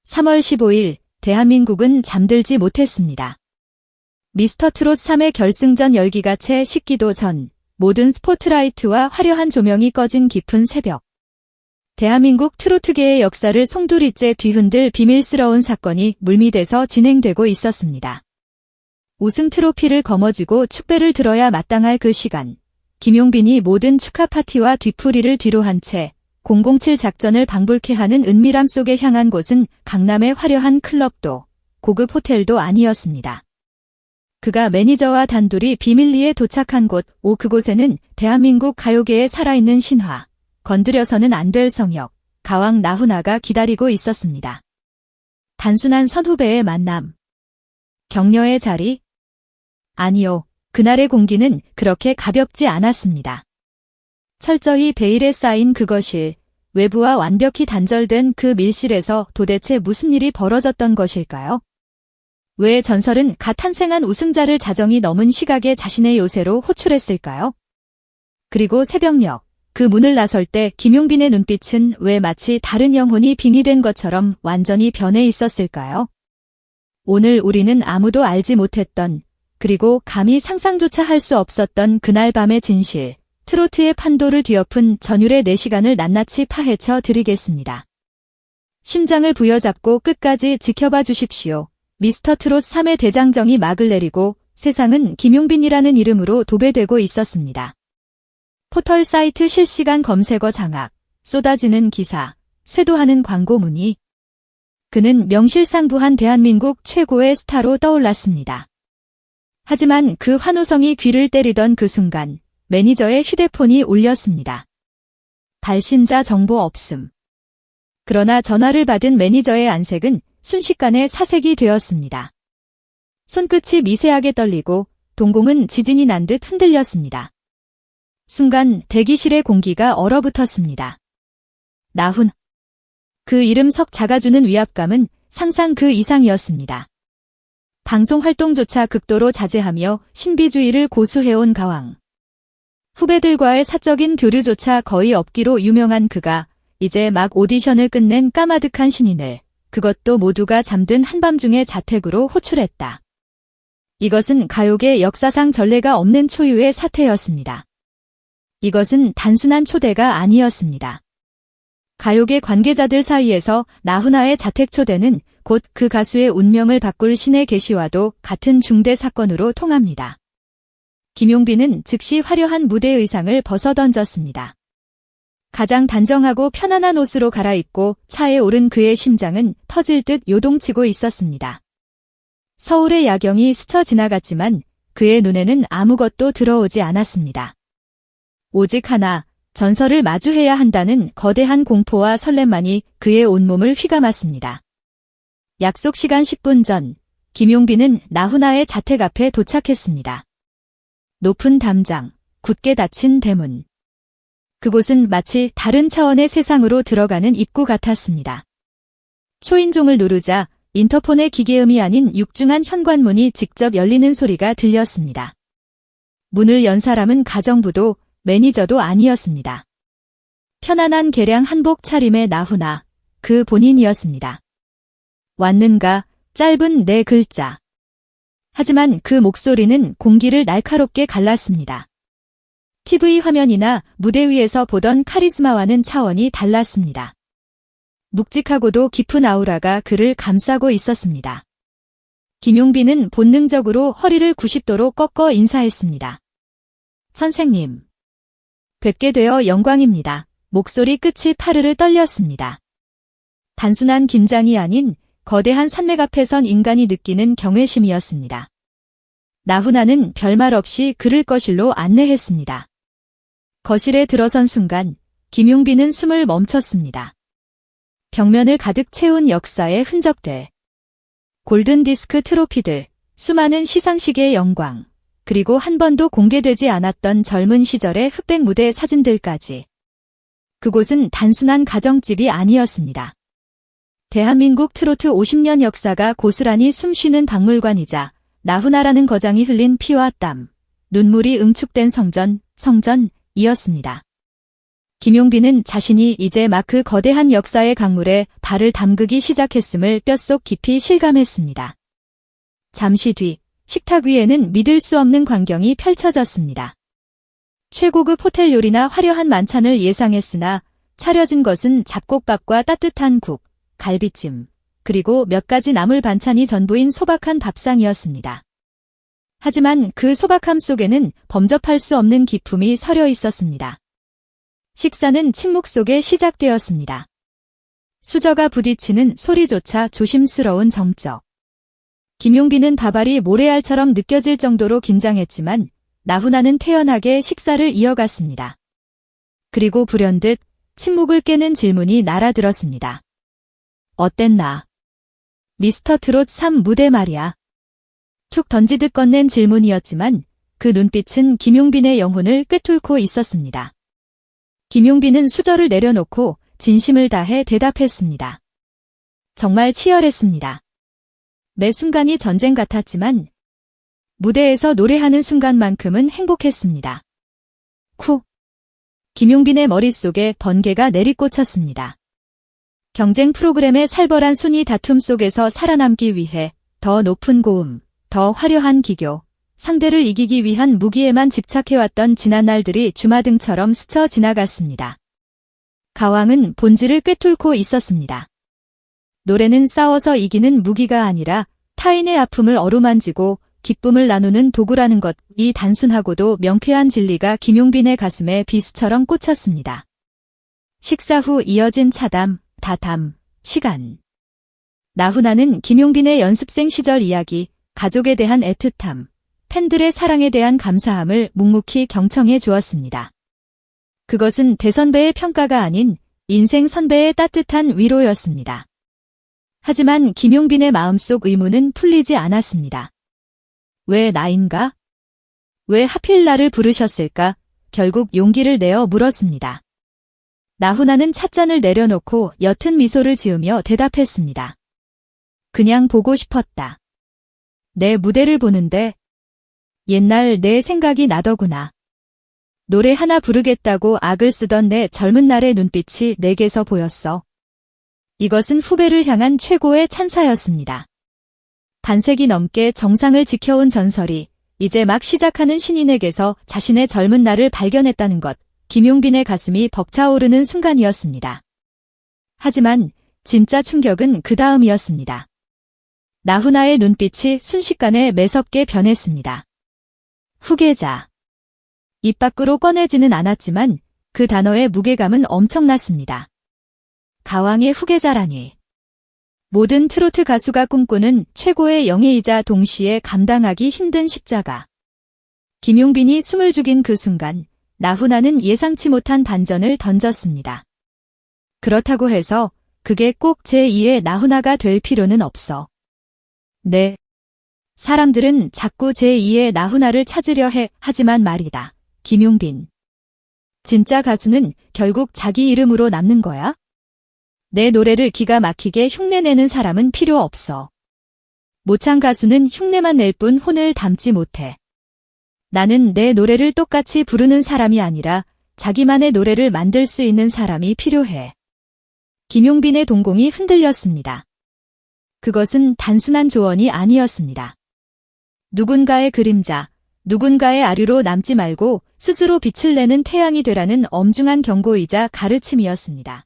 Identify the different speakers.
Speaker 1: 3월 15일 대한민국은 잠들지 못했습니다. 미스터트롯 3회 결승전 열기가 채 식기도 전 모든 스포트라이트와 화려한 조명이 꺼진 깊은 새벽. 대한민국 트로트계의 역사를 송두리째 뒤흔들 비밀스러운 사건이 물밑에서 진행되고 있었습니다. 우승 트로피를 거머쥐고 축배를 들어야 마땅할 그 시간, 김용빈이 모든 축하 파티와 뒤풀이를 뒤로 한 채 007 작전을 방불케 하는 은밀함 속에 향한 곳은 강남의 화려한 클럽도 고급 호텔도 아니었습니다. 그가 매니저와 단둘이 비밀리에 도착한 곳, 그곳에는 대한민국 가요계의 살아있는 신화, 건드려서는 안 될 성역, 가왕 나훈아가 기다리고 있었습니다. 단순한 선후배의 만남. 격려의 자리? 아니요, 그날의 공기는 그렇게 가볍지 않았습니다. 철저히 베일에 쌓인 그 거실, 외부와 완벽히 단절된 그 밀실에서 도대체 무슨 일이 벌어졌던 것일까요? 왜 전설은 갓 탄생한 우승자를 자정이 넘은 시각에 자신의 요새로 호출했을까요? 그리고 새벽녘, 그 문을 나설 때 김용빈의 눈빛은 왜 마치 다른 영혼이 빙의된 것처럼 완전히 변해 있었을까요? 오늘 우리는 아무도 알지 못했던, 그리고 감히 상상조차 할 수 없었던 그날 밤의 진실, 트로트의 판도를 뒤엎은 전율의 4시간을 낱낱이 파헤쳐 드리겠습니다. 심장을 부여잡고 끝까지 지켜봐 주십시오. 미스터트롯 3회 대장정이 막을 내리고 세상은 김용빈이라는 이름으로 도배되고 있었습니다. 포털 사이트 실시간 검색어 장악, 쏟아지는 기사, 쇄도하는 광고 문의. 그는 명실상부한 대한민국 최고의 스타로 떠올랐습니다. 하지만 그 환호성이 귀를 때리던 그 순간, 매니저의 휴대폰이 울렸습니다. 발신자 정보 없음. 그러나 전화를 받은 매니저의 안색은 순식간에 사색이 되었습니다. 손끝이 미세하게 떨리고 동공은 지진이 난 듯 흔들렸습니다. 순간 대기실의 공기가 얼어붙었습니다. 나훈. 그 이름 석 작아주는 위압감은 상상 그 이상이었습니다. 방송 활동조차 극도로 자제하며 신비주의를 고수해온 가왕. 후배들과의 사적인 교류조차 거의 없기로 유명한 그가 이제 막 오디션을 끝낸 까마득한 신인을, 그것도 모두가 잠든 한밤중에 자택으로 호출했다. 이것은 가요계 역사상 전례가 없는 초유의 사태였습니다. 이것은 단순한 초대가 아니었습니다. 가요계 관계자들 사이에서 나훈아의 자택 초대는 곧 그 가수의 운명을 바꿀 신의 계시와도 같은 중대 사건으로 통합니다. 김용빈은 즉시 화려한 무대 의상을 벗어던졌습니다. 가장 단정하고 편안한 옷으로 갈아입고 차에 오른 그의 심장은 터질 듯 요동치고 있었습니다. 서울의 야경이 스쳐 지나갔지만 그의 눈에는 아무것도 들어오지 않았습니다. 오직 하나, 전설을 마주해야 한다는 거대한 공포와 설렘만이 그의 온몸을 휘감았습니다. 약속 시간 10분 전, 김용빈은 나훈아의 자택 앞에 도착했습니다. 높은 담장, 굳게 닫힌 대문. 그곳은 마치 다른 차원의 세상으로 들어가는 입구 같았습니다. 초인종을 누르자 인터폰의 기계음이 아닌 육중한 현관문이 직접 열리는 소리가 들렸습니다. 문을 연 사람은 가정부도 매니저도 아니었습니다. 편안한 개량 한복 차림의 나훈아, 그 본인이었습니다. 왔는가, 짧은 4글자. 하지만 그 목소리는 공기를 날카롭게 갈랐습니다. TV 화면이나 무대 위에서 보던 카리스마와는 차원이 달랐습니다. 묵직하고도 깊은 아우라가 그를 감싸고 있었습니다. 김용빈은 본능적으로 허리를 90도로 꺾어 인사했습니다. 선생님. 뵙게 되어 영광입니다. 목소리 끝이 파르르 떨렸습니다. 단순한 긴장이 아닌 거대한 산맥 앞에 선 인간이 느끼는 경외심이었습니다. 나훈아는 별말 없이 그를 거실로 안내했습니다. 거실에 들어선 순간 김용빈은 숨을 멈췄습니다. 벽면을 가득 채운 역사의 흔적들, 골든디스크 트로피들, 수많은 시상식의 영광, 그리고 한 번도 공개되지 않았던 젊은 시절의 흑백 무대 사진들까지. 그곳은 단순한 가정집이 아니었습니다. 대한민국 트로트 50년 역사가 고스란히 숨쉬는 박물관이자 나훈아라는 거장이 흘린 피와 땀, 눈물이 응축된 성전이었습니다. 김용빈은 자신이 이제 막 그 거대한 역사의 강물에 발을 담그기 시작했음을 뼛속 깊이 실감했습니다. 잠시 뒤 식탁 위에는 믿을 수 없는 광경이 펼쳐졌습니다. 최고급 호텔 요리나 화려한 만찬을 예상했으나 차려진 것은 잡곡밥과 따뜻한 국, 갈비찜, 그리고 몇 가지 나물 반찬이 전부인 소박한 밥상이었습니다. 하지만 그 소박함 속에는 범접할 수 없는 기품이 서려 있었습니다. 식사는 침묵 속에 시작되었습니다. 수저가 부딪히는 소리조차 조심스러운 정적. 김용빈은 밥알이 모래알처럼 느껴질 정도로 긴장했지만 나훈아는 태연하게 식사를 이어갔습니다. 그리고 불현듯 침묵을 깨는 질문이 날아들었습니다. 어땠나? 미스터 트롯 3 무대 말이야. 툭 던지듯 건넨 질문이었지만 그 눈빛은 김용빈의 영혼을 꿰뚫고 있었습니다. 김용빈은 수저를 내려놓고 진심을 다해 대답했습니다. 정말 치열했습니다. 매 순간이 전쟁 같았지만 무대에서 노래하는 순간만큼은 행복했습니다. 쿡. 김용빈의 머릿속에 번개가 내리꽂혔습니다. 경쟁 프로그램의 살벌한 순위 다툼 속에서 살아남기 위해 더 높은 고음, 더 화려한 기교, 상대를 이기기 위한 무기에만 집착해왔던 지난날들이 주마등처럼 스쳐 지나갔습니다. 가왕은 본질을 꿰뚫고 있었습니다. 노래는 싸워서 이기는 무기가 아니라 타인의 아픔을 어루만지고 기쁨을 나누는 도구라는 것, 이 단순하고도 명쾌한 진리가 김용빈의 가슴에 비수처럼 꽂혔습니다. 식사 후 이어진 차담, 다담, 시간. 나훈아는 김용빈의 연습생 시절 이야기, 가족에 대한 애틋함, 팬들의 사랑에 대한 감사함을 묵묵히 경청해 주었습니다. 그것은 대선배의 평가가 아닌 인생 선배의 따뜻한 위로였습니다. 하지만 김용빈의 마음속 의문은 풀리지 않았습니다. 왜 나인가? 왜 하필 나를 부르셨을까? 결국 용기를 내어 물었습니다. 나훈아는 찻잔을 내려놓고 옅은 미소를 지으며 대답했습니다. 그냥 보고 싶었다. 내 무대를 보는데 옛날 내 생각이 나더구나. 노래 하나 부르겠다고 악을 쓰던 내 젊은 날의 눈빛이 내게서 보였어. 이것은 후배를 향한 최고의 찬사였습니다. 반세기 넘게 정상을 지켜온 전설이 이제 막 시작하는 신인에게서 자신의 젊은 날을 발견했다는 것, 김용빈의 가슴이 벅차오르는 순간이었습니다. 하지만 진짜 충격은 그 다음이었습니다. 나훈아의 눈빛이 순식간에 매섭게 변했습니다. 후계자. 입 밖으로 꺼내지는 않았지만 그 단어의 무게감은 엄청났습니다. 가왕의 후계자라니. 모든 트로트 가수가 꿈꾸는 최고의 영예이자 동시에 감당하기 힘든 십자가. 김용빈이 숨을 죽인 그 순간 나훈아는 예상치 못한 반전을 던졌습니다. 그렇다고 해서 그게 꼭 제2의 나훈아가 될 필요는 없어. 네. 사람들은 자꾸 제2의 나훈아를 찾으려 해. 하지만 말이다. 김용빈. 진짜 가수는 결국 자기 이름으로 남는 거야? 내 노래를 기가 막히게 흉내내는 사람은 필요 없어. 모창 가수는 흉내만 낼 뿐 혼을 담지 못해. 나는 내 노래를 똑같이 부르는 사람이 아니라 자기만의 노래를 만들 수 있는 사람이 필요해. 김용빈의 동공이 흔들렸습니다. 그것은 단순한 조언이 아니었습니다. 누군가의 그림자, 누군가의 아류로 남지 말고 스스로 빛을 내는 태양이 되라는 엄중한 경고이자 가르침이었습니다.